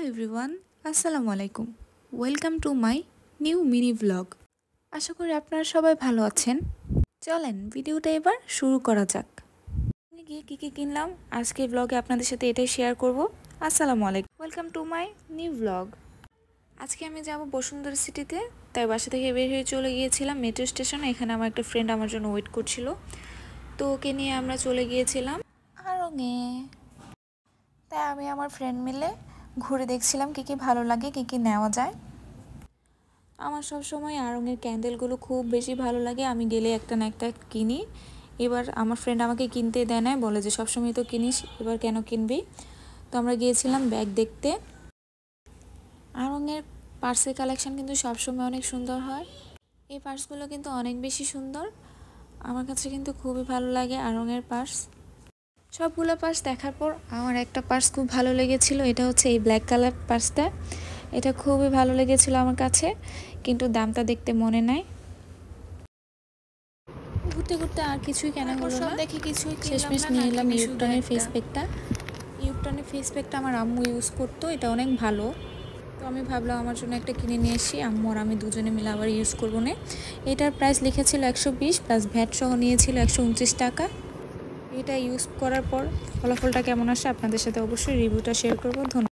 Hello everyone, আসসালামু আলাইকুম। Welcome to my new mini blog. আশা করি আপনারা সবাই ভালো আছেন। চলেন ভিডিওটা এবার শুরু করা যাক। আমি গিয়ে কী কী কিনলাম আজকের ব্লগে আপনাদের সাথে এটাই শেয়ার করব। আসসালামু আলাইকুম, welcome to my new blog. আজকে আমি যাব বসুন্ধরা সিটিতে, তাই বাসা থেকে বের হয়ে চলে গিয়েছিলাম মেট্রো স্টেশনে। এখানে আমার একটা ফ্রেন্ড আমার জন্য ওয়েট করছিল, তো ওকে নিয়ে আমরা চলে গিয়েছিলাম আড়ংয়ে। তাই আমি আমার ফ্রেন্ড মিলে ঘুরে দেখছিলাম কী কী ভালো লাগে, কী কী নেওয়া যায়। আমার সবসময় আড়ংয়ের ক্যান্ডেলগুলো খুব বেশি ভালো লাগে, আমি গেলে একটা না একটা কিনি। এবার আমার ফ্রেন্ড আমাকে কিনতে দেয় না, বলে যে সবসময় তো কিনিস, এবার কেন কিনবি। তো আমরা গিয়েছিলাম ব্যাগ দেখতে। আড়ংয়ের পার্সের কালেকশন কিন্তু সবসময় অনেক সুন্দর হয়। এই পার্সগুলো কিন্তু অনেক বেশি সুন্দর, আমার কাছে কিন্তু খুবই ভালো লাগে আড়ংয়ের পার্স। সবগুলো পার্স দেখার পর আমার একটা পার্স খুব ভালো লেগেছিল, এটা হচ্ছে এই ব্ল্যাক কালার পার্সটা। এটা খুবই ভালো লেগেছিল আমার কাছে, কিন্তু দামটা দেখতে মনে নাই। ঘুরতে ঘুরতে আর কিছুই কেনা হলো না, দেখি কিছুই শেষমেশ নিয়ে এলাম ইউকটনের ফেস প্যাকটা। ইউকটনের ফেস প্যাকটা আমার আম্মু ইউজ করতো, এটা অনেক ভালো। তো আমি ভাবলাম আমার জন্য একটা কিনে নিয়ে এসি, আম্মু আর আমি দুজনে মিলে আবার ইউজ করবো না। এটার প্রাইস লিখেছিল 120 প্লাস ভ্যাট সহ নিয়েছিল 129 টাকা। এটা ইউজ করার পর ফলাফলটা কেমন আসে আপনাদের সাথে অবশ্যই রিভিউটা শেয়ার করবো। ধন্যবাদ।